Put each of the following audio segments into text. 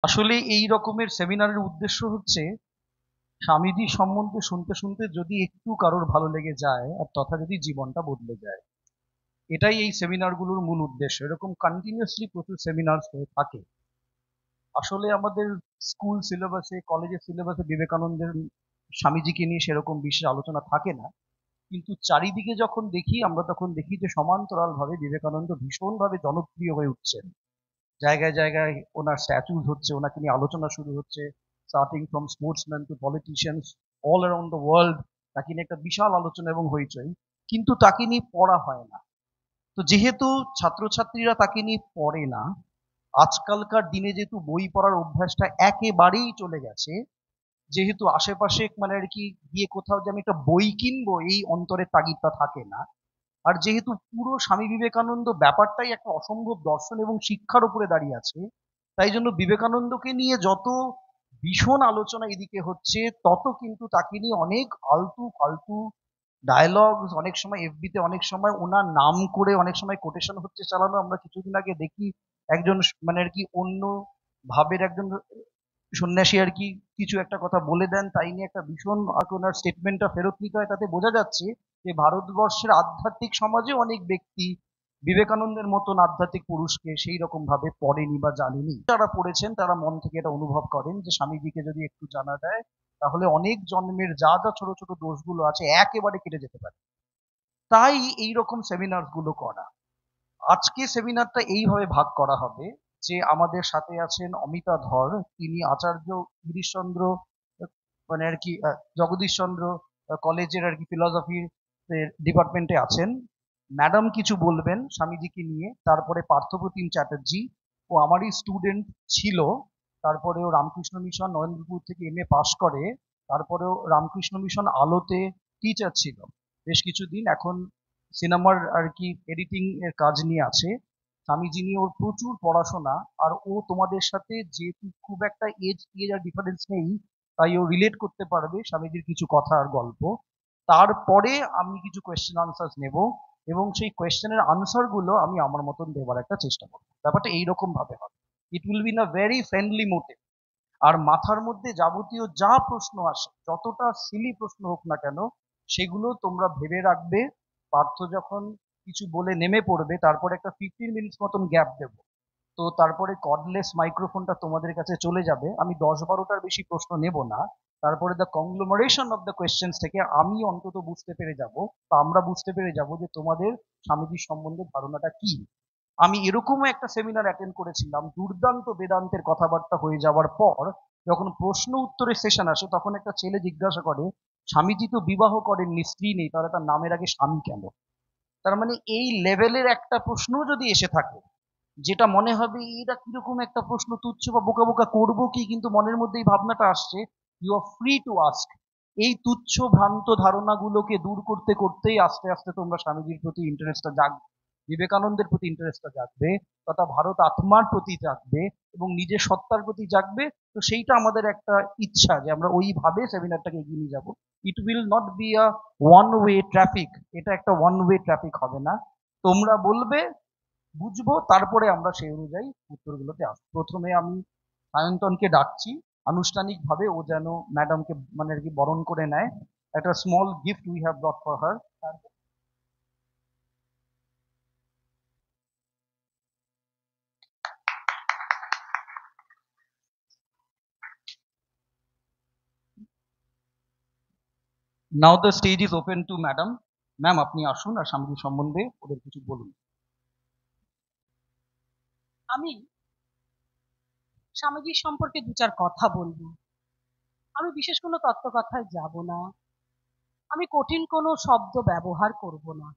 আসলে এই রকমের সেমিনারের উদ্দেশ্য হচ্ছে স্বামীজি সম্বন্ধে শুনতে শুনতে যদি একটু কারোর ভালো লেগে যায় আর তথা যদি জীবনটা বদলে যায়, এটাই এই সেমিনারগুলোর মূল উদ্দেশ্য। এরকম কন্টিনিউয়াসলি প্রচুর সেমিনার হয়ে থাকে। আসলে আমাদের স্কুল সিলেবাসে, কলেজের সিলেবাসে বিবেকানন্দের, স্বামীজিকে নিয়ে সেরকম বিশেষ আলোচনা থাকে না। কিন্তু চারিদিকে যখন দেখি আমরা, তখন দেখি যে সমান্তরাল ভাবে বিবেকানন্দ ভীষণভাবে জনপ্রিয় হয়ে উঠছেন। জায়গায় জায়গায় ওনার স্ট্যাচুজ হচ্ছে, ওনাকে নিয়ে আলোচনা শুরু হচ্ছে, starting from sportsman to politicians all around the world. তাকে নিয়ে একটা বিশাল আলোচনা এবং হইচই, কিন্তু তাকে নিয়ে পড়া হয় না। তো যেহেতু ছাত্রছাত্রীরা তাকে নিয়ে পড়ে না, আজকালকার দিনে যেহেতু বই পড়ার অভ্যাসটা একেবারেই চলে গেছে, যেহেতু আশেপাশে মানে আর কি গিয়ে কোথাও যে আমি একটা বই কিনবো এই অন্তরের তাগিদটা থাকে না, আর যেহেতু পুরো স্বামী বিবেকানন্দ ব্যাপারটাই একটা অসম্ভব দর্শন এবং শিক্ষার উপরে দাঁড়িয়ে আছে, তাই জন্য বিবেকানন্দকে নিয়ে যত ভীষণ আলোচনা এদিকে হচ্ছে, তত কিন্তু তাকে নিয়ে অনেক আলতু ফালতু ডায়লগ, অনেক সময় এফবিতে, অনেক সময় ওনার নাম করে অনেক সময় কোটেশন হচ্ছে চালানো। আমরা কিছুদিন আগে দেখি একজন মানে আর কি অন্য ভাবের একজন সন্ন্যাসী আর কি কিছু একটা কথা বলে দেন, তাই নিয়ে একটা ভীষণ ওনার স্টেটমেন্টটা ফেরত নিতে হয়। তাতে বোঝা যাচ্ছে যে ভারতবর্ষের আধ্যাত্মিক সমাজে অনেক ব্যক্তি বিবেকানন্দের মতন আধ্যাত্মিক পুরুষকে সেই রকম ভাবে পড়েনি বা জানেনি। যারা পড়েছেন তারা মন থেকে এটা অনুভব করেন যে স্বামীজিকে যদি একটু জানা যায়, তাহলে অনেক জন্মের যা যা ছোট ছোট দোষগুলো আছে একেবারে কেটে যেতে পারে। তাই এইরকম সেমিনার গুলো করা। আজকে সেমিনারটা এইভাবে ভাগ করা হবে যে আমাদের সাথে আছেন অমিতা ধর, তিনি আচার্য গিরিশচন্দ্র মানে আর কি জগদীশচন্দ্র কলেজের আর কি ফিলসফি ডিপার্টমেন্টে আছেন। ম্যাডাম কিছু বলবেন স্বামীজিকে নিয়ে। তারপরে পার্থপ্রতিম চ্যাটার্জি, ও আমারই স্টুডেন্ট ছিল, তারপরে ও রামকৃষ্ণ মিশন নরেন্দ্রপুর থেকে এমএ পাশ করে, তারপরেও রামকৃষ্ণ মিশন আলোতে টিচার ছিল বেশ কিছুদিন। এখন সিনেমার আর কি এডিটিং এর কাজ নিয়ে আছে। স্বামীজি নিয়ে ওর প্রচুর পড়াশোনা। আর ও তোমাদের সাথে যেহেতু খুব একটা এজ এজ আর ডিফারেন্স নেই, তাই ও রিলেট করতে পারবে স্বামীজির কিছু কথা আর গল্প। তারপরে আমি কিছু কোয়েশ্চেন আনসার নেব, এবং সেই কোয়েশ্চেনের আনসার গুলো আমি আমার মতন দেওয়ার একটা চেষ্টা করবো। ব্যাপারটা এইরকম ভাবে হবে। It will be in a very friendly motive. আর মাথার মধ্যে যাবতীয় যা প্রশ্ন আসে, যতটা সিলি প্রশ্ন হোক না কেন, সেগুলো তোমরা ভেবে রাখবে। পার্থ যখন কিছু বলে নেমে পড়বে, তারপরে একটা 15 মিনিটস মতন গ্যাপ দেবো। তো তারপরে কর্ডলেস মাইক্রোফোনটা তোমাদের কাছে চলে যাবে। আমি 10-12টার বেশি প্রশ্ন নেব না। তারপরে দ্য কংগ্লোমারেশন অফ দ্য কোয়েশ্চেন্স থেকে আমি অন্তত বুঝতে পেরে যাব, বা আমরা বুঝতে পেরে যাব যে তোমাদের স্বামীজির সম্বন্ধে ধারণাটা কি। আমি এরকমও একটা সেমিনার অ্যাটেন্ড করেছিলাম, দুর্দান্ত বেদান্তের কথাবার্তা হয়ে যাওয়ার পর যখন প্রশ্ন উত্তরের সেশন আসে, তখন একটা ছেলে জিজ্ঞাসা করে, স্বামীজি তো বিবাহ করেননি, স্ত্রী নেই, তাহলে তার নামের আগে স্বামী কেন? তার মানে এই লেভেলের একটা প্রশ্ন যদি এসে থাকে, যেটা মনে হবে এটা কিরকম একটা প্রশ্ন, তুচ্ছ বা বোকা বোকা করবো কি, কিন্তু মনের মধ্যে এই ভাবনাটা আসছে, you are free to ask. এই তুচ্ছ ভ্রান্ত ধারণাগুলোকে দূর করতে করতেই আস্তে আস্তে তোমরা স্বামীজির প্রতি ইন্টারেস্টটা জাগবে, বিবেকানন্দের প্রতি ইন্টারেস্টটা জাগবে, তথা ভারত আত্মার প্রতি জাগবে, এবং নিজের সত্তার প্রতি জাগবে। তো সেইটা আমাদের একটা ইচ্ছা যে আমরা ওইভাবে সেমিনারটাকে এগিয়ে নিয়ে যাবো। It will not be a one way traffic. এটা একটা ওয়ান ওয়ে ট্রাফিক হবে না। তোমরা বলবে, বুঝবো, তারপরে আমরা সেই অনুযায়ী উত্তরগুলোতে আসবো। প্রথমে আমি সায়ন্তনকে ডাকছি আনুষ্ঠানিকভাবে, ও যেন ম্যাডামকে মানে আর কি বরণ করে নেয়। একটা small gift we have ব্রট for her. Now the stage is open to madam. Ma'am, আপনি আসুন আর স্বামীজি সম্বন্ধে ওদের কিছু বলুন। আমি স্বামীজির সম্পর্কে দু চার কথা বলবো। আমি বিশেষ কোনো তত্ত্বকথায় যাব না। আমি কঠিন কোনো শব্দ ব্যবহার করব না,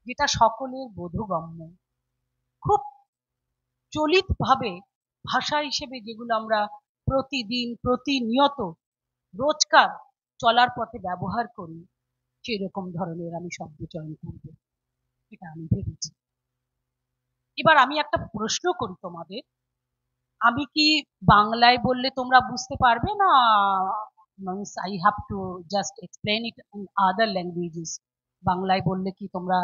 যেটা সকলের বোধগম্য। খুব চলিতভাবে ভাষা হিসেবে যেগুলো আমরা প্রতিদিন প্রতিনিয়ত রোজকার চলার পথে ব্যবহার করি, সেরকম ধরনের আমি শব্দ চয়ন করব, এটা আমি ভেবেছি। এবার আমি একটা প্রশ্ন করি তোমাদের, আমি কি বাংলায় বললে তোমরা বুঝতে পারবে না, means I have to just explain it in other languages? বাংলায় বললে কি তোমরা,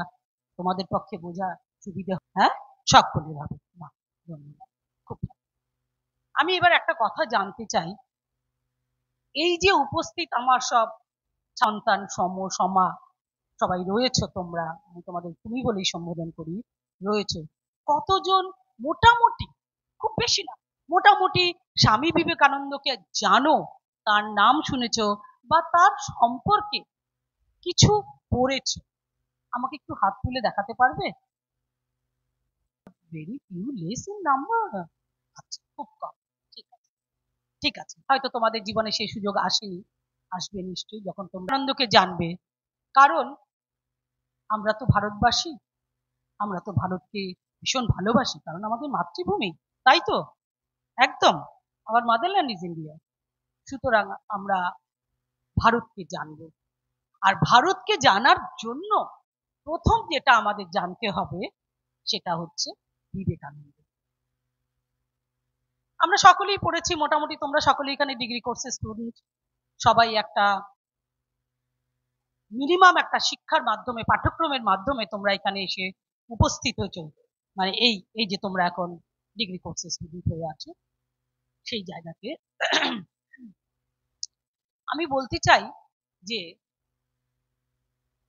তোমাদের পক্ষে বোঝা সুবিধা? হ্যাঁ, সকলের হবে। বাহ, ধন্যবাদ, খুব ভালো। আমি এবার একটা কথা জানতে চাই, এই যে উপস্থিত আমার সব সন্তান সমা সবাই রয়েছে, তোমরা, আমি তোমাদের তুমি বলেই সম্বোধন করি, রয়েছে, কতজন মোটামুটি, খুব বেশি না, মোটামুটি স্বামী বিবেকানন্দকে জানো, তার নাম শুনেছো বা তার সম্পর্কে কিছু পড়েছো? আমাকে একটু হাত তুলে দেখাতে পারবে? Very few, less in number. আচ্ছা, খুব কম। ঠিক আছে, ঠিক আছে, হয়তো তোমাদের জীবনে সেই সুযোগ আসেনি, আসবে নিশ্চয়ই যখন তোমরা আনন্দকে জানবে। কারণ আমরা তো ভারতবাসী, আমরা তো ভারতকে ভীষণ ভালোবাসি, কারণ আমাদের মাতৃভূমি, তাই তো? একদম, আওয়ার মাদারল্যান্ড ইজ ইন্ডিয়া। সুতরাং আমরা ভারতকে জানবো, আর ভারতকে জানার জন্য প্রথম যেটা আমাদের জানতে হবে সেটা হচ্ছে বিবেকানন্দ। আমরা সকলেই পড়েছি, মোটামুটি তোমরা সকলেই এখানে ডিগ্রি কোর্সের স্টুডেন্ট, সবাই একটা মিনিমাম একটা শিক্ষার মাধ্যমে, পাঠ্যক্রমের মাধ্যমে তোমরা এখানে এসে উপস্থিত হয়েছো, মানে এই এই যে তোমরা এখন ডিগ্রি কোর্সের স্টুডেন্ট হয়ে আছো, সেই জায়গাতে আমি বলতে চাই যে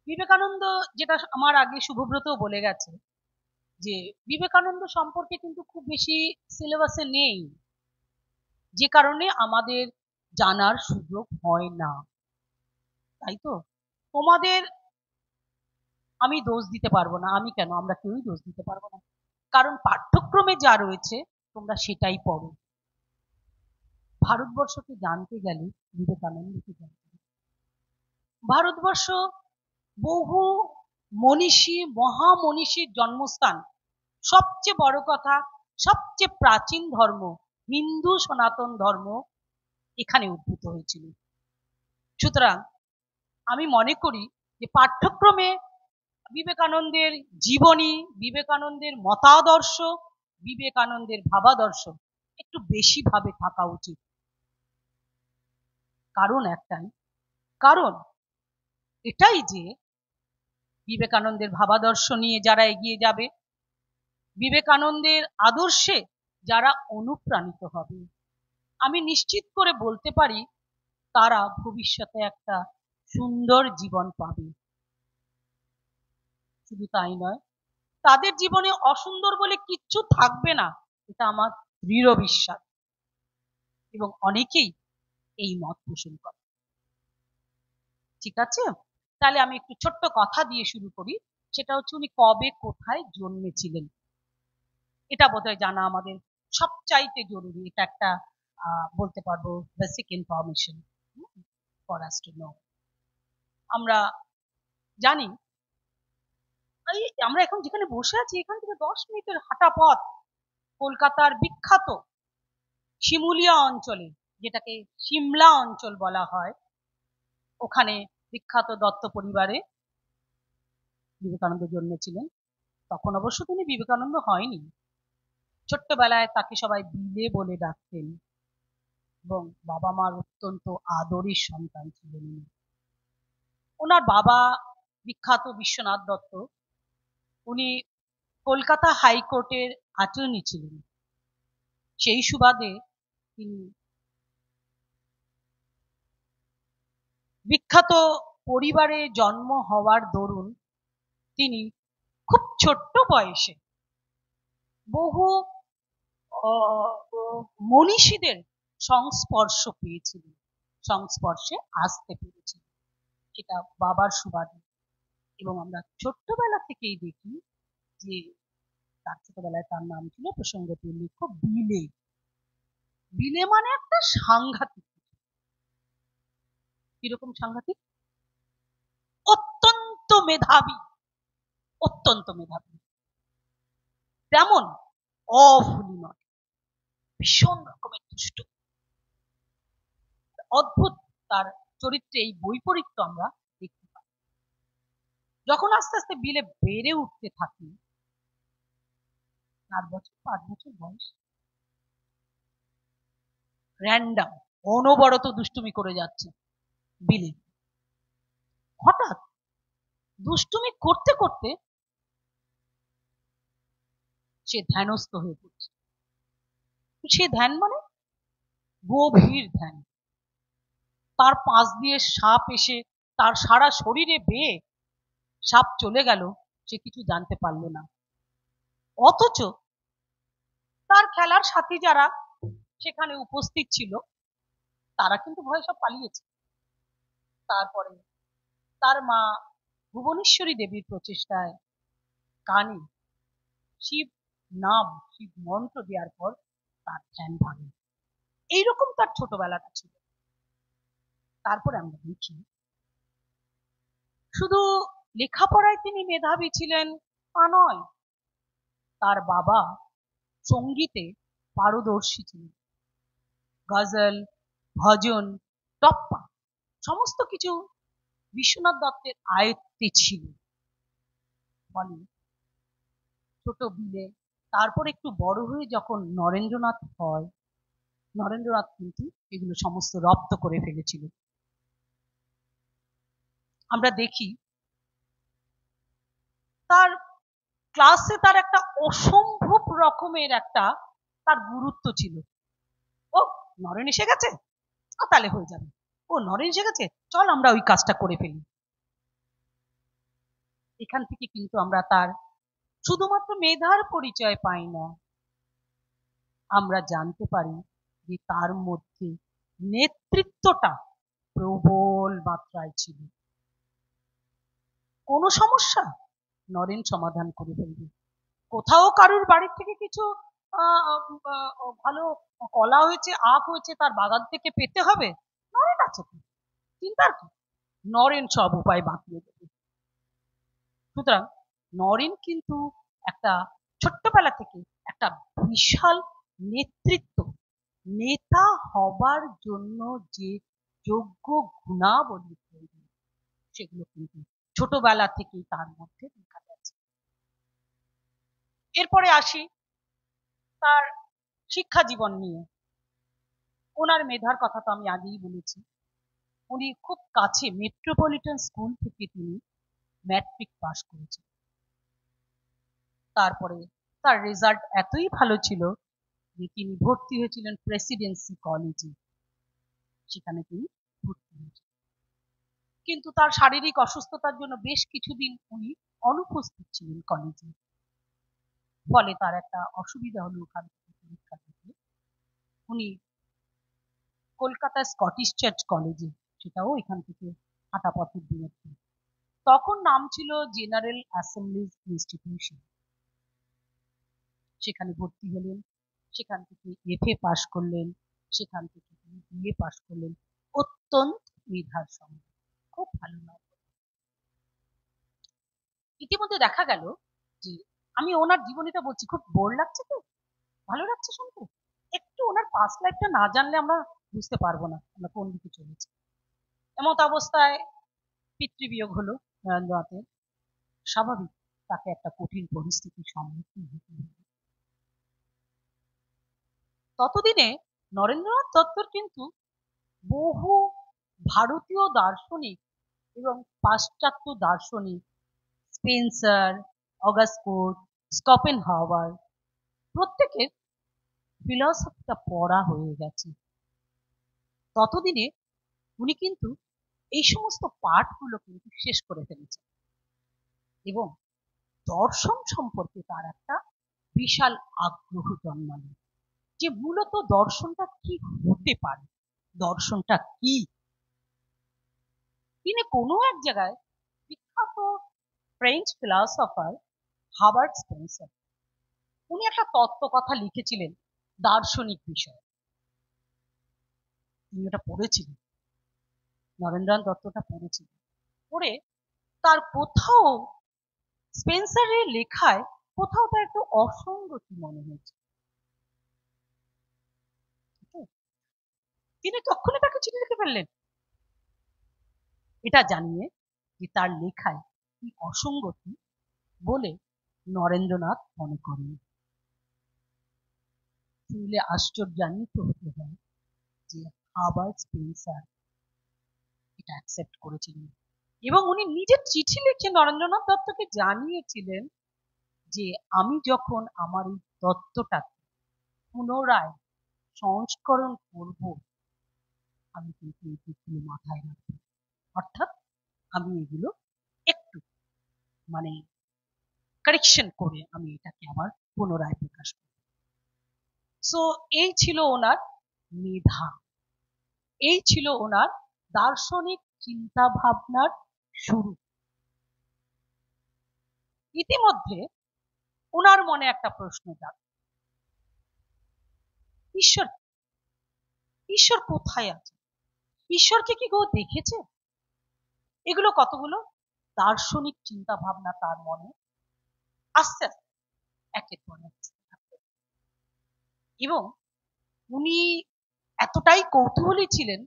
বিবেকানন্দ, যেটা আমার আগে শুভব্রত বলে গেছে, যে বিবেকানন্দ সম্পর্কে কিন্তু খুব বেশি সিলেবাসে নেই, যে কারণে আমাদের জানার সুযোগ হয় না, তাই তো? তোমাদের আমি দোষ দিতে পারবো না, আমি কেন, আমরা কেউই দোষ দিতে পারবো না, কারণ পাঠ্যক্রমে যা রয়েছে তোমরা সেটাই পড়ো। ভারতবর্ষকে জানতে গেলে বিবেকানন্দকে জানতে হবে। ভারতবর্ষ বহু মনীষী, মহামনীষীর জন্মস্থান, সবচেয়ে বড় কথা, সবচেয়ে প্রাচীন ধর্ম হিন্দু সনাতন ধর্ম এখানে উদ্ভূত হয়েছিল। সুতরাং আমি মনে করি যে পাঠ্যক্রমে বিবেকানন্দের জীবনী, বিবেকানন্দের মতাদর্শ, বিবেকানন্দের ভাবাদর্শ একটু বেশি ভাবে থাকা উচিত। কারণ একটাই, কারণ এটাই যে বিবেকানন্দের ভাবাদর্শ নিয়ে যারা এগিয়ে যাবে, বিবেকানন্দের আদর্শে যারা অনুপ্রাণিত হবে, আমি নিশ্চিত করে বলতে পারি তারা ভবিষ্যতে একটা সুন্দর জীবন পাবে। শুধু তাই নয়, তাদের জীবনে অসুন্দর বলে কিচ্ছু থাকবে না, এটা আমার দৃঢ় বিশ্বাস, এবং অনেকেই এই মত পোষণ করে। ঠিক আছে, তাহলে আমি একটু ছোট্ট কথা দিয়ে শুরু করি, সেটা হচ্ছে উনি কবে কোথায় জন্মেছিলেন। এটা বোধহয় জানা আমাদের সবচাইতে জরুরি, এটা একটা বলতে পারবো basic information for us to know. আমরা জানি, এই আমরা এখন যেখানে বসে আছি এখান থেকে 10 মিনিটের হাঁটা পথ কলকাতার বিখ্যাত শিমুলিয়া অঞ্চলে, যেটাকে সিমলা অঞ্চল বলা হয়, ওখানে বিখ্যাত দত্ত পরিবারে বিবেকানন্দ জন্মেছিলেন। তখন অবশ্য তিনি বিবেকানন্দ হয়নি, ছোট্টবেলায় তাকে সবাই বিলে বলে ডাকতেন, এবং বাবা মার অত্যন্ত আদরের সন্তান ছিলেন। ওনার বাবা বিখ্যাত বিশ্বনাথ দত্ত, উনি কলকাতা হাইকোর্টের অ্যাটর্নি ছিলেন। সেই সুবাদে তিনি বিখ্যাত পরিবারে জন্ম হওয়ার দরুন তিনি খুব ছোট্ট বয়সে বহু মনীষীদের সংস্পর্শ পেয়েছিলেন, সংস্পর্শে আসতে পেরেছিলেন, এটা বাবার সুবাদে। এবং আমরা ছোট্টবেলা থেকেই দেখি যে তার ছোটবেলায় তার নাম ছিল প্রসঙ্গত উল্লেখ্য বিলে। বিলে মানে একটা সাংঘাতিক, কিরকম সাংঘাতিক? অত্যন্ত মেধাবী, অত্যন্ত মেধাবী, তেমন অভুলি নয়, ভীষণ রকমের দুষ্ট, অদ্ভুত তার চরিত্রে এই বৈপরীত্য আমরা দেখতে পাই। যখন আস্তে আস্তে বিলে বেড়ে উঠতে থাকি, 4 বছর 5 বছর বয়স, র্যান্ডাম অনবরত দুষ্টুমি করে যাচ্ছে বিলে। হঠাৎ দুষ্টুমি করতে করতে সে ধ্যানস্থ হয়ে পড়ছে। সে ধ্যান মানে গভীর ধ্যান। তার পাশ দিয়ে সাপ এসে তার সারা শরীরে বেয়ে সাপ চলে গেল, সে কিছু জানতে পারল না। অথচ তার খেলার সাথী যারা সেখানে উপস্থিত ছিল তারা কিন্তু ভয়ে সব পালিয়েছে। তারপরে তার মা ভুবনেশ্বরী দেবীর প্রচেষ্টায় কানে শিব নাম, শিব মন্ত্র দেওয়ার পর তার ধ্যান ভাঙে। এইরকম তার ছোটবেলাটা ছিল। তারপরে আমরা দেখি শুধু লেখাপড়ায় তিনি মেধাবী ছিলেন তা নয়, তার বাবা সঙ্গীতে পারদর্শী ছিলেন। গজল, ভজন, টপ্পা সমস্ত কিছু বিশ্বনাথ দত্তের আয়ত্তে ছিল। ফলে ছোট বিলে তারপর একটু বড় হয়ে যখন নরেন্দ্রনাথ হয়, নরেন্দ্রনাথ কিন্তু এগুলো সমস্ত রপ্ত করে ফেলেছিল। আমরা দেখি তার ক্লাসে তার একটা অসম্ভব রকমের একটা তার গুরুত্ব ছিল। ও নরেন এসে গেছে, তাহলে হয়ে যাবে। ও নরেন এসে গেছে, চল আমরা ওই কাজটা করে ফেলি। এখান থেকে কিন্তু আমরা তার শুধুমাত্র মেধার পরিচয় পাই না, আমরা জানতে পারি যে তার মধ্যে নেতৃত্বটা প্রবল মাত্রায় ছিল। কোনো সমস্যা নরেন সমাধান করে ফেলবে। কোথাও কারুর বাড়ির থেকে কিছু ভালো কলা হয়েছে, আখ হয়েছে, তার বাগান থেকে পেতে হবে, নরেন আছে তো, চিন্তার কি, নরেন সব উপায় বাঁকিয়ে দেবে। সুতরাং নরেন কিন্তু একটা ছোট্টবেলা থেকে একটা বিশাল নেতৃত্ব, নেতা হবার জন্য যে যোগ্য গুণাবলী প্রয়োজন সেগুলো কিন্তু ছোটবেলা থেকেই তার মধ্যে দেখা যাচ্ছে। এরপরে আসি তার শিক্ষা জীবন নিয়ে। ওনার মেধার কথা তো আমি আগেই বলেছি। উনি খুব কাছে মেট্রোপলিটন স্কুল থেকে তিনি ম্যাট্রিক পাস করেছেন। তারপরে তার রেজাল্ট এতই ভালো ছিল যে তিনি ভর্তি হয়েছিলেন প্রেসিডেন্সি কলেজে, সেখানে তিনি ভর্তি হয়েছিলেন। কিন্তু তার শারীরিক অসুস্থতার জন্য বেশ কিছুদিন উনি অনুপস্থিত ছিলেন কলেজে। ফলে তার একটা অসুবিধা হলো, ওখান থেকে পরীক্ষা দিতে উনি কলকাতা স্কটিশ চার্চ কলেজে, সেটাও এখান থেকে হাঁটা পথের দূরত্ব, তখন নাম ছিল জেনারেল অ্যাসেম্বলিজ ইনস্টিটিউশন, সেখানে ভর্তি হলেন। সেখান থেকে এফএ পাশ করলেন, সেখান থেকে বিএ পাশ করলেন অত্যন্ত মেধার সঙ্গে, খুব ভালো নাম। ইতিমধ্যে দেখা গেল যে আমি ওনার জীবনীটা বলছি, খুব বোর লাগছে তো, ভালো লাগছে শুনতে, একটু ওনার পাস্ট লাইফটা না জানলে আমরা বুঝতে পারবো না আমরা কোন দিকে চলেছি। এমত অবস্থায় পিতৃবিয়োগ হলো নরেন্দ্রনাথের। স্বাভাবিক তাকে একটা কঠিন পরিস্থিতির সম্মুখীন হতে হলো। ততদিনে নরেন্দ্রনাথ দত্তর কিন্তু বহু ভারতীয় দার্শনিক এবং পাশ্চাত্য দার্শনিক, স্পেন্সার, অগাস্টকোট, স্কপেনহাওয়ার, প্রত্যেকের ফিলসফিটা পড়া হয়ে গেছে। ততদিনে উনি কিন্তু এই সমস্ত পাঠগুলো কিন্তু শেষ করে ফেলেছেন এবং দর্শন সম্পর্কে তার একটা বিশাল আগ্রহ জন্মালো, যে মূলত দর্শনটা কি হতে পারে, দর্শনটা কি। তিনি কোনো এক জায়গায় বিখ্যাত ফ্রেঞ্চ ফিলসফার হাবার্ট স্পেন্সার, উনি একটা তত্ত্ব কথা লিখেছিলেন দার্শনিক বিষয়, তিনি ওটা পড়েছিলেন, নরেন্দ্রনাথ দত্তটা পড়েছিলেন। পড়ে তার কোথাও স্পেন্সারের লেখায় কোথাও তার একটু অসঙ্গতি মনে হয়েছে। তিনি তখনই তাকে চিঠি লিখে ফেললেন, এটা জানিয়ে যে তার লেখায় কি অসঙ্গতি বলে নরেন্দ্রনাথ মনে করেন। শুনলে আশ্চর্যান্বিত হতে হয় যে হাবার্ট স্পেন্সার এটা অ্যাকসেপ্ট করেছিলেন এবং উনি নিজে চিঠি লিখে নরেন্দ্রনাথ দত্তকে জানিয়েছিলেন যে আমি যখন আমার এই তত্ত্বটাকে পুনরায় সংস্করণ করব, আমি কিন্তু এই দিকগুলো মাথায় রাখবো। অর্থাৎ আমি এগুলো একটু মানে কারেকশন করে আমি এটাকে আবার পুনরায় প্রকাশ করব। সো এই ছিল ওনার মেধা, এই ছিল ওনার দার্শনিক চিন্তা ভাবনার শুরু। ইতিমধ্যে ওনার মনে একটা প্রশ্ন জাগ, ঈশ্বর, ঈশ্বর কোথায় আছে? ঈশ্বরকে কি কেউ দেখেছে? এগুলো কতগুলো দার্শনিক চিন্তা ভাবনা তার মনে আস্তে আস্তে একের পর এক, এবং উনি এতটাই কৌতূহলী ছিলেন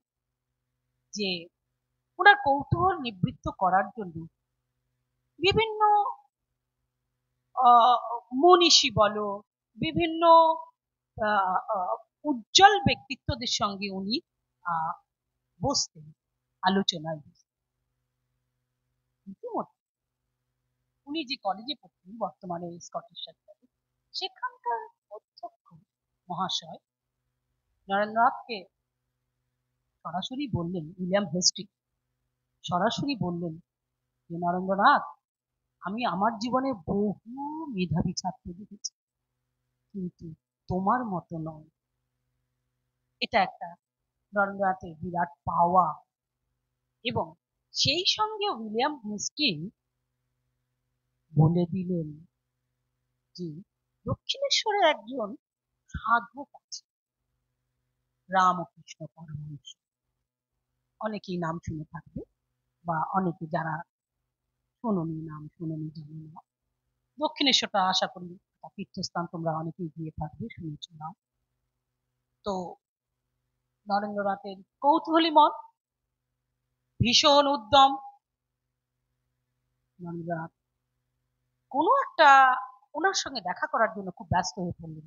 যে ওনার কৌতূহল নিবৃত্ত করার জন্য বিভিন্ন মনীষী বলো, বিভিন্ন উজ্জ্বল ব্যক্তিত্বদের সঙ্গে উনি বসতেন, আলোচনায় বসতেন। ইতিমধ্যে উনি যে কলেজে পড়তেন, বর্তমানে স্কটিশ কলেজ, সেখানকার অধ্যক্ষ মহাশয় নরেন্দ্রনাথকে সরাসরি বললেন, উইলিয়াম হেস্টিং সরাসরি বললেন যে নরেন্দ্রনাথ, আমি আমার জীবনে বহু মেধাবী ছাত্র দেখেছি, কিন্তু তোমার মতো নয়। এটা একটা নরেন্দ্রনাথের বিরাট পাওয়া। এবং সেই সঙ্গে উইলিয়াম হেস্টিং বলে দিলেন যে দক্ষিণেশ্বরে একজন সাধক আছে, রামকৃষ্ণ পরমহংস। অনেকেই নাম শুনে থাকবে, বা অনেকে যারা শোনোনি, নাম শোনোনি, জানো না। দক্ষিণেশ্বরটা আশা করি তীর্থস্থান, তোমরা অনেকেই গিয়ে থাকবে, শুনেছ না। তো নরেন্দ্রনাথের কৌতূহলী মন, ভীষণ উদ্যম। নরেন্দ্রনাথ কোনো একটা ওনার সঙ্গে দেখা করার জন্য খুব ব্যস্ত হয়ে পড়লেন।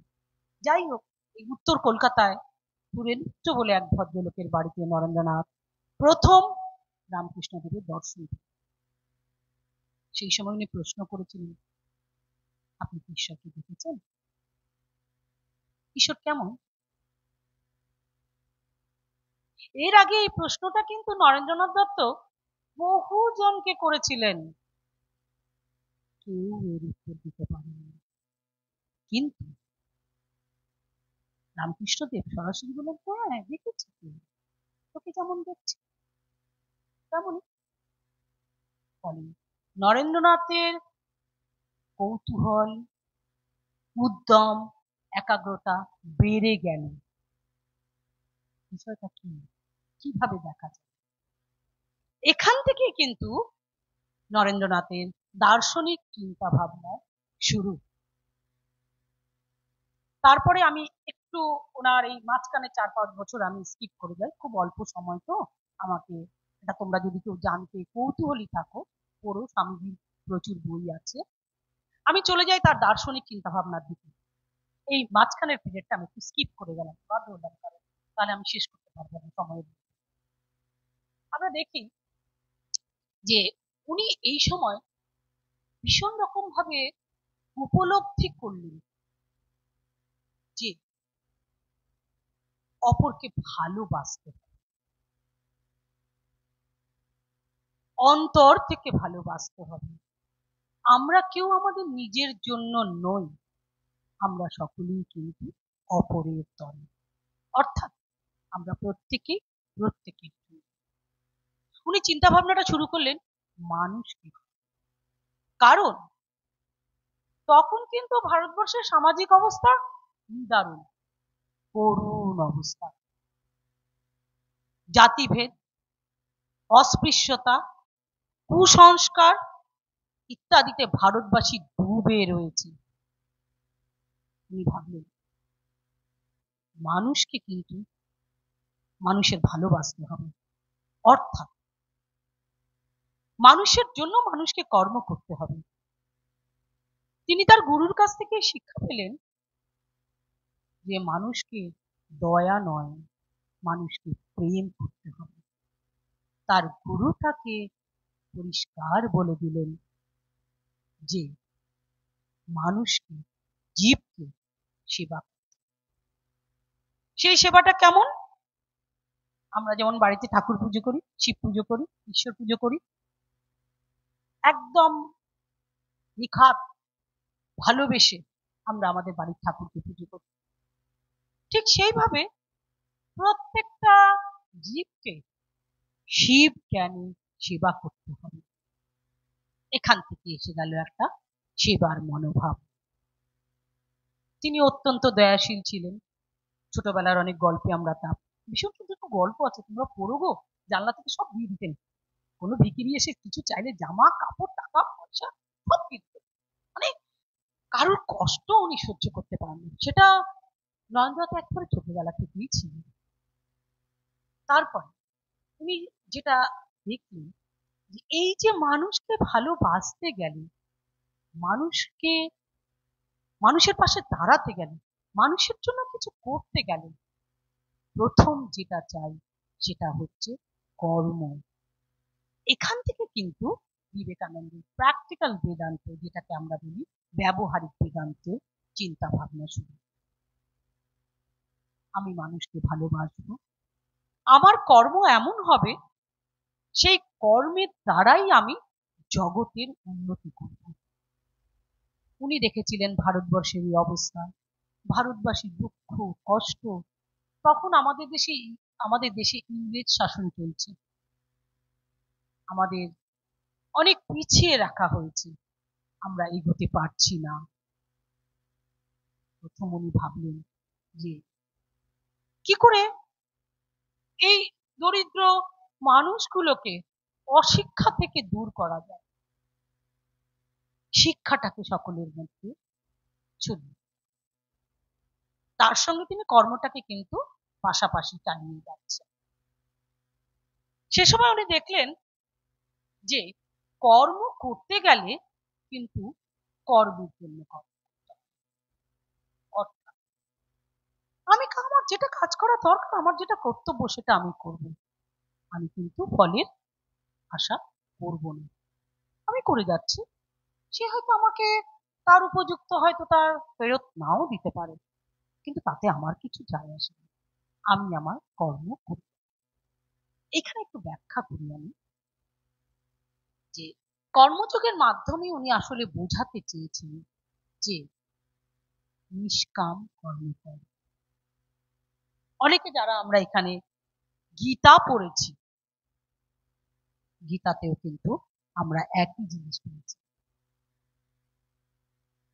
যাই হোক, এই উত্তর কলকাতায় পুরেন্দ্র বলে এক ভদ্রলোকের বাড়িতে নরেন্দ্রনাথ প্রথম রামকৃষ্ণদেবের দর্শন। সেই সময় উনি প্রশ্ন করেছিলেন, আপনি কি ঈশ্বরকে দেখেছেন? ঈশ্বর কেমন? এর আগে এই প্রশ্নটা কিন্তু নরেন্দ্রনাথ দত্ত বহু জনকে করেছিলেন, কেউ এর উত্তর দিতে পারেনি। কিন্তু রামকৃষ্ণদেব সরাসরি বলেন, হ্যাঁ দেখেছি, তোকে যেমন দেখছি তেমনই। ফলে নরেন্দ্রনাথের কৌতূহল, উদ্যম, একাগ্রতা বেড়ে গেল। বিষয়টা কি, কিভাবে দেখা যায়? এখান থেকে কিন্তু নরেন্দ্রনাথের দার্শনিক চিন্তা ভাবনা শুরু। তারপরে আমি একটু ওনার এই মাঝখানে 4-5 বছর আমি স্কিপ করে যাই, খুব অল্প সময় তো আমাকে, এটা তোমরা যদি কেউ জানতে কৌতূহলী থাকো, পড়ো, স্বামীজির প্রচুর বই আছে। আমি চলে যাই তার দার্শনিক চিন্তা ভাবনার দিকে। এই মাঝখানের পিরিয়ডটা আমি একটু স্কিপ করে গেলাম, বাধ্য হলাম, কারণ তাহলে আমি শেষ করতে পারবো না সময়ের। আমরা দেখি যে উনি এই সময় ভীষণ রকম ভাবে উপলব্ধি করলেন যে অপরকে ভালোবাসতে হবে, অন্তর থেকে ভালোবাসতে হবে। আমরা কেউ আমাদের নিজের জন্য নই, আমরা সকলেই কিন্তু অপরের তরে। অর্থাৎ আমরা প্রত্যেকেই প্রত্যেকের জন্য। উনি চিন্তা ভাবনাটা শুরু করলেন মানুষকে, কারণ তখন কিন্তু ভারতবর্ষের সামাজিক অবস্থা দারুণ করুণ অবস্থা। জাতিভেদ, অস্পৃশ্যতা, কুসংস্কার ইত্যাদিতে ভারতবাসী ডুবে রয়েছে। উনি ভাবলেন মানুষকে কিন্তু মানুষের ভালোবাসতে হবে, অর্থাৎ মানুষের জন্য মানুষকে কর্ম করতে হবে। তিনি তার গুরুর কাছ থেকে শিক্ষা পেলেন যে মানুষকে দয়া নয়, মানুষকে প্রেম করতে হবে। তার গুরু তাকে পরিষ্কার বলে দিলেন যে মানুষকে, জীবকে সেবা করতে। সেই সেবাটা কেমন? আমরা যেমন বাড়িতে ঠাকুর পুজো করি, শিব পুজো করি, ঈশ্বর পুজো করি, একদম নিখাত ভালোবেসে আমরা আমাদের বাড়ির ঠাকুরকে পুজো করি। ঠিক সেইভাবে প্রত্যেকটা জীবকে শিব জ্ঞানী সেবা করতে হবে। এখান থেকে এসে গেল একটা সেবার মনোভাব। তিনি অত্যন্ত দয়াশীল ছিলেন। ছোটবেলার অনেক গল্পে আমরা তা ভীষণ সুন্দর গল্প আছে, তোমরা পড়ো গো। জানলা থেকে সব দিয়ে দিতেন। কোনো ভিখিরি এসে কিছু চাইলে জামা কাপড় টাকা পয়সা সব দিয়ে দিতেন। মানে কারোর কষ্ট উনি সহ্য করতে পারেন, সেটা নরেন্দ্রনাথ একবারে ছোটবেলা থেকেই ছিল। তারপর উনি যেটা দেখলেন, যে এই যে মানুষকে ভালোবাসতে গেলে, মানুষকে মানুষের পাশে দাঁড়াতে গেলে, মানুষের জন্য কিছু করতে গেলে প্রথম যেটা চাই সেটা হচ্ছে কর্ম। এখান থেকে কিন্তু বিবেকানন্দের প্র্যাকটিক্যাল বেদান্ত, যেটাকে আমরা বলি ব্যবহারিক বেদান্তের চিন্তা ভাবনা শুরু। আমি মানুষকে ভালোবাসবো, আমার কর্ম এমন হবে, সেই কর্মের দ্বারাই আমি জগতের উন্নতি করব। উনি দেখেছিলেন ভারতবর্ষের এই অবস্থা, ভারতবাসীর দুঃখ কষ্ট। তখন আমাদের দেশে ইংরেজ শাসন চলছে, আমাদের অনেক পিছিয়ে রাখা হয়েছে, আমরা এগোতে পারছি না। প্রথম উনি ভাবলেন যে কি করে এই দরিদ্র মানুষগুলোকে অশিক্ষা থেকে দূর করা যায়, শিক্ষাটাকে সকলের মধ্যে ছড়িয়ে। তার সঙ্গে তিনি কর্মটাকে কিন্তু পাশাপাশি চালিয়ে যাচ্ছেন। সে সময় উনি দেখলেন যে কর্ম করতে গেলে কিন্তু কর্মের জন্য কর্ম করতে হবে। অর্থাৎ আমি আমার যেটা কাজ করা দরকার, আমার যেটা কর্তব্য সেটা আমি করব, আমি কিন্তু ফলের আশা করব না। আমি করে যাচ্ছি, সে হয়তো আমাকে তার উপযুক্ত হয়তো তার ফেরত নাও দিতে পারে, কিন্তু তাতে আমার কিছু যায় আসে না, আমি আমার কর্ম করি। এখানে একটু ব্যাখ্যা করি আমি, যে কর্মযোগের মাধ্যমে উনি আসলে বোঝাতে চেয়েছেন যে নিষ্কাম কর্ম কর। অনেকে যারা আমরা এখানে গীতা পড়েছি, গীতাতেও কিন্তু আমরা একই জিনিস পেয়েছি।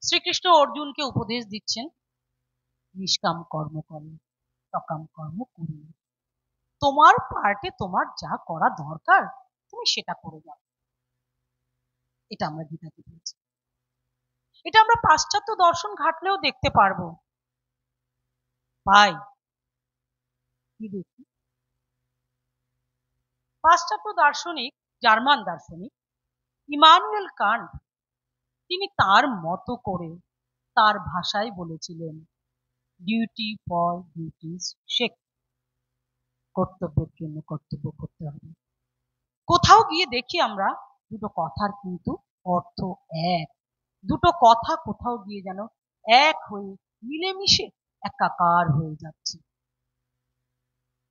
শ্রীকৃষ্ণ অর্জুনকে উপদেশ দিচ্ছেন, নিষ্কাম কর্ম করো, সকাম কর্ম করো, তোমার পার্টে তোমার যা করা দরকার তুমি সেটা করে যাও। এটা আমরা গীতাতে পেয়েছি। এটা আমরা পাশ্চাত্য দর্শন ঘাটলেও দেখতে পারবো। পাই কি দেখি, পাশ্চাত্য দার্শনিক, জার্মান দার্শনিক ইমানুয়েল কান্ট, তিনি তার মতো করে তার ভাষায় বলেছিলেন, ডিউটি ফর ডিউটিজ শেক, কর্তব্যের জন্য কর্তব্য করতে হবে। কোথাও গিয়ে দেখি আমরা দুটো কথার কিন্তু অর্থ এক, দুটো কথা কোথাও গিয়ে যেন এক হয়ে মিলেমিশে একাকার হয়ে যাচ্ছে।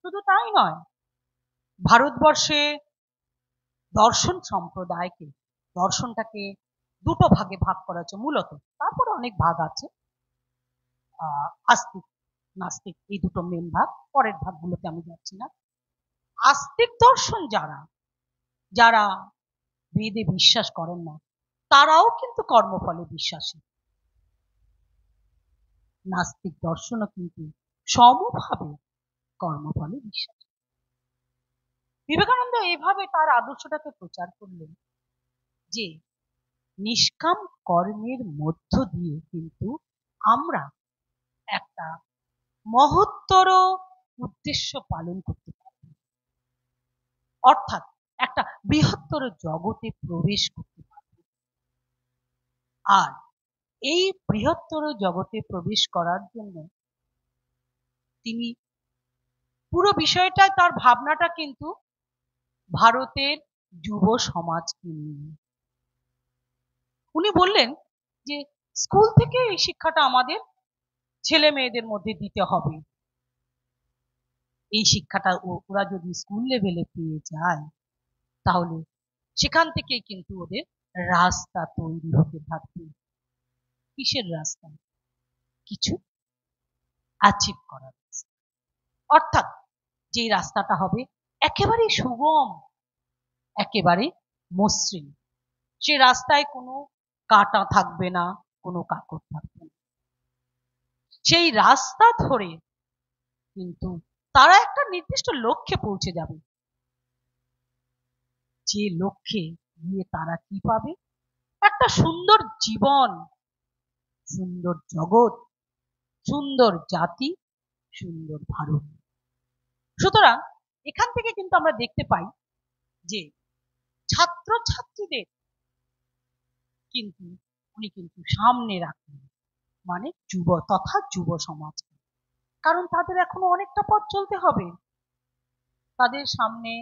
শুধু তাই নয়, ভারতবর্ষে দর্শন সম্প্রদায়কে, দর্শনটাকে দুটো ভাগে ভাগ করা হচ্ছে মূলত, তারপরে অনেক ভাগ আছে, আস্তিক নাস্তিক, এই দুটো মেন ভাগ, পরের ভাগগুলোতে আমি যাচ্ছি না। আস্তিক দর্শন যারা যারা বেদে বিশ্বাস করেন না, তারাও কিন্তু কর্মফলে বিশ্বাসী। নাস্তিক দর্শনও কিন্তু সমভাবে কর্মফলে বিশ্বাসী। বিবেকানন্দ এইভাবে তার আদর্শটাকে প্রচার করলেন যে নিষ্কাম কর্মের মধ্য দিয়ে কিন্তু আমরা একটা মহত্তর উদ্দেশ্য পালন করতে পারব, অর্থাৎ একটা বৃহত্তর জগতে প্রবেশ করতে পারব। আর এই বৃহত্তর জগতে প্রবেশ করার জন্য তিনি পুরো বিষয়টা, তার ভাবনাটা কিন্তু ভারতের যুব সমাজকে নিয়ে। উনি বললেন যে স্কুল থেকে এই শিক্ষাটা আমাদের ছেলে মেয়েদের মধ্যে দিতে হবে, এই শিক্ষাটা ওরা যদি স্কুল লেভেলে পেয়ে যায়, তাহলে সেখান থেকেই কিন্তু ওদের রাস্তা তৈরি হতে থাকবে। কিসের রাস্তা? কিছু অ্যাচিভ করার রাস্তা। অর্থাৎ যে রাস্তাটা হবে একেবারে সুগম, একেবারে মসৃণ, সে রাস্তায় কোনো কাঁটা থাকবে না, কোনো কাকর থাকবে না। সেই রাস্তা ধরে কিন্তু তারা একটা নির্দিষ্ট লক্ষ্যে পৌঁছে যাবে, যে লক্ষ্যে গিয়ে তারা কি পাবে? একটা সুন্দর জীবন, সুন্দর জগৎ, সুন্দর জাতি, সুন্দর ভারত। সুতরাং এখান থেকে কিন্তু আমরা দেখতে পাই যে ছাত্র ছাত্রীদের কিন্তু উনি কিন্তু সামনে রাখেন, মানে যুব সমাজ। কারণ তাদের এখনো অনেকটা পথ চলতে হবে, তাদের সামনে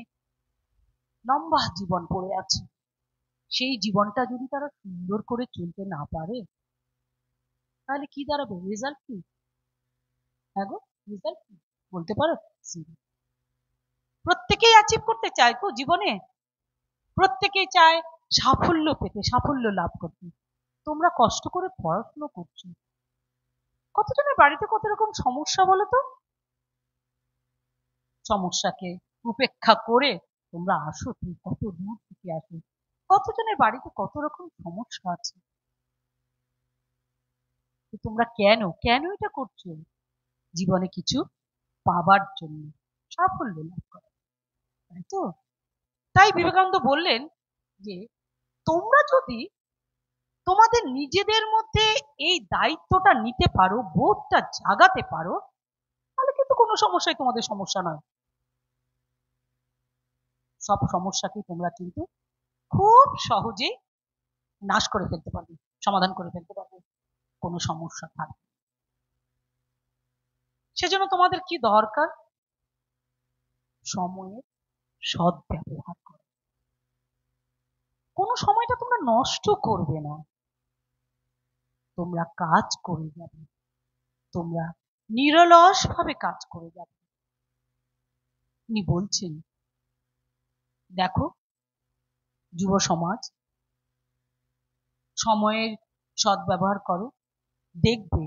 লম্বা জীবন পড়ে আছে। সেই জীবনটা যদি তারা সুন্দর করে চলতে না পারে, তাহলে কি দাঁড়াবে? রেজাল্ট কি? হ্যাঁ গো, রেজাল্ট কি বলতে পারো? প্রত্যেকেই অ্যাচিভ করতে চায় তো জীবনে, প্রত্যেকেই চায় সাফল্য পেতে, সাফল্য লাভ করতে। তোমরা কষ্ট করে পড়াশুনো করছো, কতজনের বাড়িতে কত রকম সমস্যা বলো তো? সমস্যাকে উপেক্ষা করে তোমরা আসো, তুমি কত দূর থেকে আসো, কতজনের বাড়িতে কত রকম সমস্যা আছে। তোমরা কেন কেন এটা করছো? জীবনে কিছু পাবার জন্য, সাফল্য লাভ করার, তাই তো? তাই বিবেকানন্দ বললেন যে তোমরা যদি তোমাদের নিজেদের মধ্যে এই দায়িত্বটা নিতে পারো, বোধটা জাগাতে পারো, তাহলে কিন্তু কোনো সমস্যাই তোমাদের সমস্যা নয়। সব সমস্যাকে তোমরা কিন্তু খুব সহজেই নাশ করে ফেলতে পারবে, সমাধান করে ফেলতে পারবে, কোনো সমস্যা থাকবে। সেজন্য তোমাদের কি দরকার? সময়ের সদ্ব্যবহার করা। কোনো সময়টা তোমরা নষ্ট করবে না, তোমরা কাজ করে যাবে, তোমরা নিরলস ভাবে কাজ করে যাবে। উনি বলছেন, দেখো যুব সমাজ, সময়ের সদ্ব্যবহার করো, দেখবে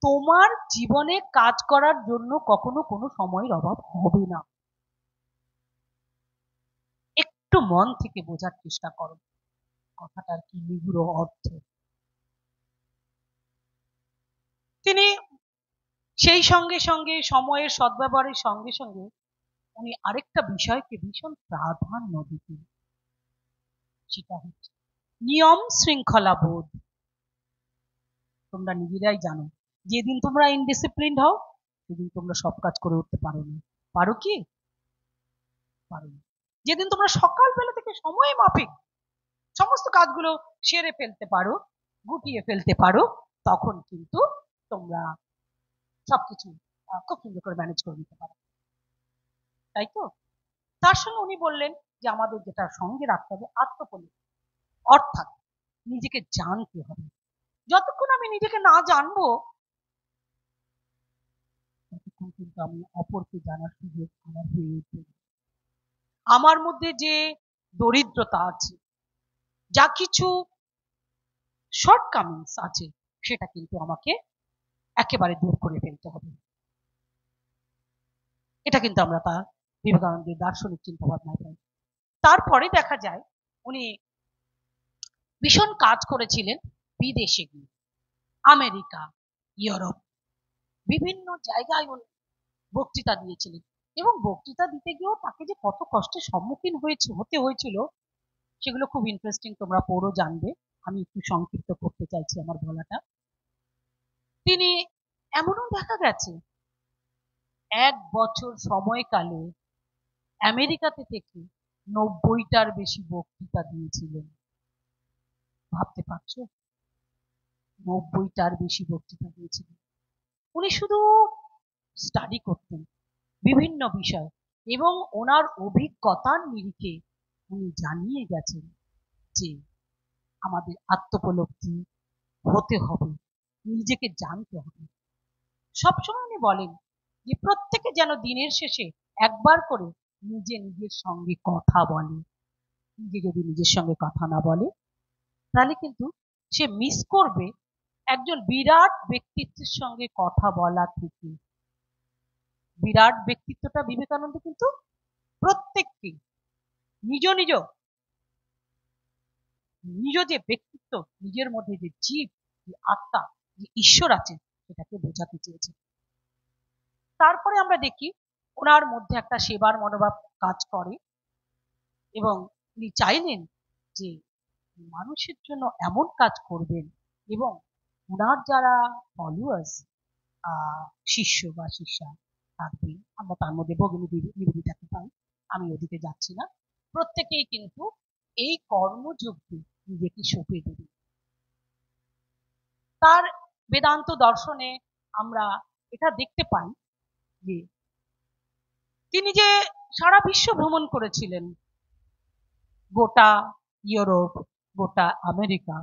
তোমার জীবনে কাজ করার জন্য কখনো কোনো সময়ের অভাব হবে না। একটু মন থেকে বোঝার চেষ্টা করো কথাটার কি নিগুড় অর্থ। তিনি সেই সঙ্গে সঙ্গে সময়ের সদ্ব্যবহারের সঙ্গে সঙ্গে উনি আরেকটা বিষয়কে ভীষণ প্রাধান্য দিতেন, সেটা হচ্ছে নিয়ম শৃঙ্খলা বোধ। তোমরা নিজেরাই জানো, যেদিন তোমরা ইনডিসিপ্লিনড হও সেদিন তোমরা সব কাজ করে উঠতে পারো না। পারো কি? পারো না। যেদিন তোমরা সকালবেলা থেকে সময় মাফিক সমস্ত কাজগুলো সেরে ফেলতে পারো, গুটিয়ে ফেলতে পারো, তখন কিন্তু তোমরা সবকিছু খুব সুন্দর করে ম্যানেজ করে নিতে পারো, তাই তো? তার সঙ্গে উনি বললেন যে আমাদের যেটা সঙ্গে রাখতে হবে আত্মপরিচয়, অর্থাৎ নিজেকে জানতে হবে। যতক্ষণ আমি নিজেকে না জানবো, ততক্ষণ কিন্তু আমি অপরকে জানার সুযোগ আমার হয়ে উঠবে। আমার মধ্যে যে দরিদ্রতা আছে, যা কিছু শর্টকামিংস আছে, সেটা কিন্তু আমাকে একেবারে দূর করে ফেলতে হবে। এটা কিন্তু আমরা তার বিবেকানন্দের দার্শনিক চিন্তা ভাবনায় পাই। তারপরে দেখা যায় উনি ভীষণ কাজ করেছিলেন বিদেশে গিয়ে, আমেরিকা, ইউরোপ, বিভিন্ন জায়গায় উনি বক্তৃতা দিয়েছিলেন। এবং বক্তৃতা দিতে গিয়েও তাকে যে কত কষ্টের সম্মুখীন হতে হয়েছিল, সেগুলো খুব ইন্টারেস্টিং, তোমরা পড়ো, জানবে। আমি একটু সংক্ষিপ্ত করতে চাইছি আমার বলাটা। তিনি এমনও দেখা গেছে 1 বছর সময়কালে আমেরিকাতে থেকে 90টার বেশি বক্তৃতা দিয়েছিলেন। ভাবতে পারছো? 90টার বেশি বক্তৃতা দিয়েছিলেন। উনি শুধু স্টাডি করতেন বিভিন্ন বিষয়, এবং ওনার অভিজ্ঞতার নিরিখে উনি জানিয়ে গেছেন যে আমাদের আত্মোপলব্ধি হতে হবে, নিজেকে জানতে হবে। সবসময় উনি বলেন যে প্রত্যেকে যেন দিনের শেষে একবার করে নিজের সঙ্গে কথা বলে। নিজে যদি নিজের সঙ্গে কথা না বলে তাহলে কিন্তু সে মিস করবে একজন বিরাট ব্যক্তিত্বের সঙ্গে কথা বলা থেকে। বিরাট ব্যক্তিত্বটা বিবেকানন্দ কিন্তু প্রত্যেককে নিজ নিজ নিজ যে ব্যক্তিত্ব, নিজের মধ্যে যে জীব, যে আত্মা, যে ঈশ্বর আছে, সেটাকে বোঝাতে চেয়েছে। তারপরে আমরা দেখি ওনার মধ্যে একটা সেবার মনোভাব কাজ করে এবং উনি চাইলেন যে মানুষের জন্য এমন কাজ করবেন এবং ওনার যারা ফলোয়ার্স, শিষ্য বা শিষ্যা থাকবে, আমরা তার মধ্যে ভগিনী নিবেদিতাকে পাই, আমি ওদিকে যাচ্ছি না, প্রত্যেকেই কিন্তু এই কর্মযজ্ঞে নিজেকে সঁপে দেবে। তার বেদান্ত দর্শনে আমরা এটা দেখতে পাই যে তিনি যে সারা বিশ্ব ভ্রমণ করেছিলেন, গোটা ইউরোপ, গোটা আমেরিকা,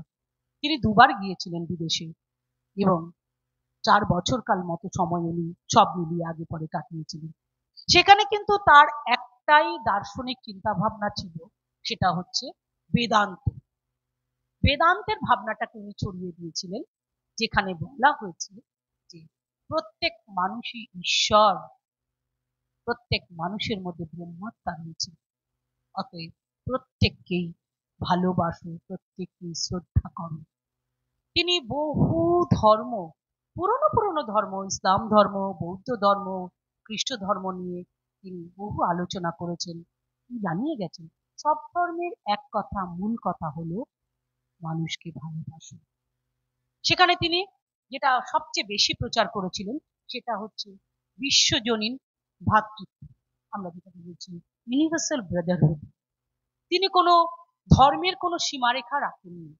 তিনি দুবার গিয়েছিলেন বিদেশে এবং 4 বছর কাল মতো সময় উনি সব মিলিয়ে আগে পরে কাটিয়েছিলেন। সেখানে কিন্তু তার একটাই দার্শনিক চিন্তা ভাবনা ছিল, সেটা হচ্ছে বেদান্ত। বেদান্তের ভাবনাটাকে উনি ছড়িয়ে দিয়েছিলেন, যেখানে বলা হয়েছে যে প্রত্যেক মানুষই ঈশ্বর, প্রত্যেক মানুষের মধ্যে ব্রহ্মাত্মা রয়েছে, অতএব প্রত্যেককেই ভালোবাসো, প্রত্যেককেই শ্রদ্ধা করো। তিনি বহু ধর্ম, পুরনো পুরনো ধর্ম, ইসলাম ধর্ম, বৌদ্ধ ধর্ম, খ্রিস্ট ধর্ম নিয়ে তিনি বহু আলোচনা করেছেন, জানিয়ে গেছেন সব ধর্মের এক কথা, মূল কথা হলো মানুষকে ভালোবাসো। সেখানে তিনি যেটা সবচেয়ে বেশি প্রচার করেছিলেন সেটা হচ্ছে বিশ্বজনীন ভ্রাতৃত্ব, আমরা যেটা বলছি ইউনিভার্সাল ব্রাদারহুড। তিনি কোনো ধর্মের কোনো সীমারেখা রাখেননি,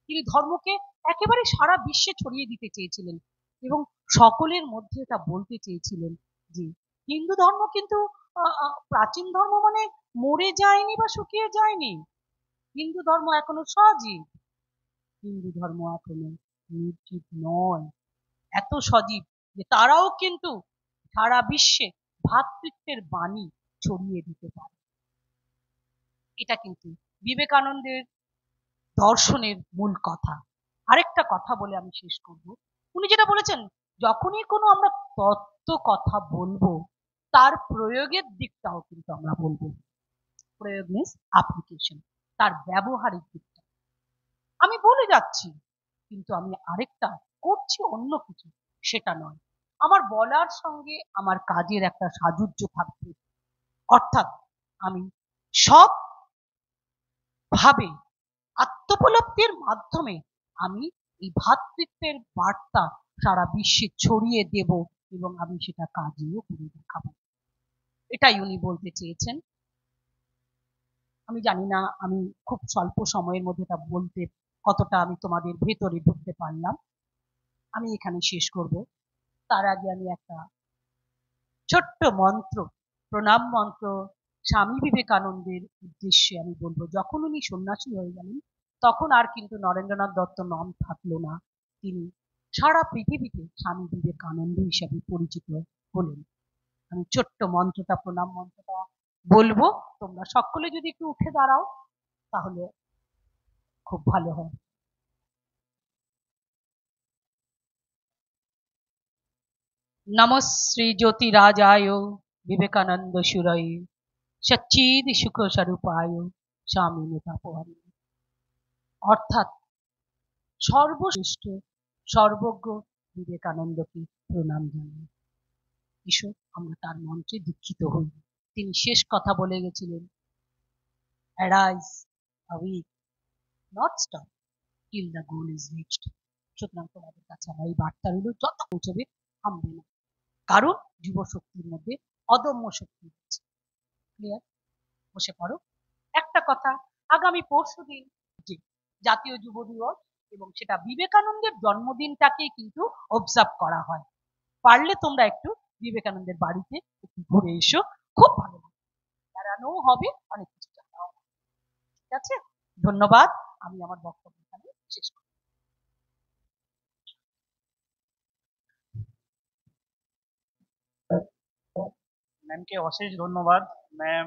তিনি ধর্মকে একেবারে সারা বিশ্বে ছড়িয়ে দিতে চেয়েছিলেন এবং সকলের মধ্যে এটা বলতে চেয়েছিলেন যে হিন্দু ধর্ম কিন্তু প্রাচীন ধর্ম মানে মরে যায়নি বা শুকিয়ে যায়নি, হিন্দু ধর্ম এখনো সজীব, হিন্দু ধর্ম এখনো নির্জীব নয়, এত সজীব যে তারাও কিন্তু সারা বিশ্বে ভ্রাতৃত্বের বাণী ছড়িয়ে দিতে পারে। এটা কিন্তু বিবেকানন্দের দর্শনের মূল কথা। আরেকটা কথা বলে আমি শেষ করব, উনি যেটা বলেছেন যখনই কোনো আমরা তত্ত্ব কথা বলবো তার প্রয়োগের দিকটাও কিন্তু আমরা বলবো। প্রয়োগ মিন্স অ্যাপ্লিকেশন, তার ব্যবহারিক দিকটা। আমি বলে যাচ্ছি কিন্তু আমি আরেকটা করছি অন্য কিছু, সেটা নয়। আমার বলার সঙ্গে আমার কাজের একটা সাযুজ্য থাকবে, অর্থাৎ আমি সব ভাবে আত্মোপলব্ধির মাধ্যমে আমি এই ভ্রাতৃত্বের বার্তা সারা বিশ্বে ছড়িয়ে দেব এবং আমি সেটা কাজেও করে দেখাবো। এটাই উনি বলতে চেয়েছেন। আমি জানি না আমি খুব স্বল্প সময়ের মধ্যে এটা বলতে কতটা আমি তোমাদের ভেতরে ঢুকতে পারলাম। আমি এখানে শেষ করব। তার আগে আমি একটা ছোট্ট মন্ত্র, প্রণাম মন্ত্র স্বামী বিবেকানন্দের উদ্দেশ্যে আমি বলবো। যখন উনি সন্ন্যাসী হয়ে গেলেন তখন আর কিন্তু নরেন্দ্রনাথ দত্ত নাম থাকলো না, তিনি সারা পৃথিবীতে স্বামী বিবেকানন্দ হিসাবে পরিচিত হলেন। আমি ছোট্ট মন্ত্রটা, প্রণাম মন্ত্রটা বলবো, তোমরা সকলে যদি একটু উঠে দাঁড়াও তাহলে খুব ভালো হয়। নমঃ শ্রী জ্যোতিরাজায় বিবেকানন্দ সুরয় সচ্চিদ সুখ স্বরূপায় স্বামী নেতাপহারী। অর্থাৎ সর্বশ্রেষ্ঠ সর্বজ্ঞ বিবেকানন্দকে প্রণাম জানাই। এসো আমরা তার মন্ত্রে দীক্ষিত হই। তিনি শেষ কথা বলে গেছিলেন, arise, awake, not stop till the goal is reached। সুতরাং তোমাদের কাছে আমার এই বার্তা রইল, যত পৌঁছবে থামবে না, কারণ যুব শক্তির মধ্যে অদম্য শক্তি আছে। ক্লিয়ার? বসে পড়ো। একটা কথা, আগামী পরশুদিন জাতীয় যুব দিবস এবং সেটা বিবেকানন্দের জন্মদিনটাকেই কিন্তু অবজার্ভ করা হয়। পারলে তোমরা একটু বিবেকানন্দের বাড়িতে একটু ঘুরে এসো, খুব ভালো লাগবে, বেড়ানোও হবে, অনেক কিছু জানা হবে। ঠিক আছে, ধন্যবাদ। আমি আমার বক্তব্য এখানে শেষ করছি। ম্যামকে অশেষ ধন্যবাদ। ম্যাম,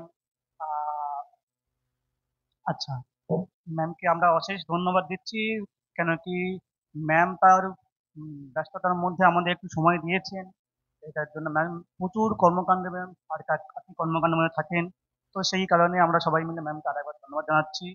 আচ্ছা, ম্যামকে আমরা অশেষ ধন্যবাদ দিচ্ছি, কেন কি ম্যাম তার ব্যস্ততার মধ্যে আমাদের একটু সময় দিয়েছেন। এটার জন্য ম্যাম প্রচুর কর্মকাণ্ডে ম্যাম আর আপনি কর্মকাণ্ডের মধ্যে থাকেন, তো সেই কারণে আমরা সবাই মিলে ম্যামকে আরেকবার ধন্যবাদ জানাচ্ছি।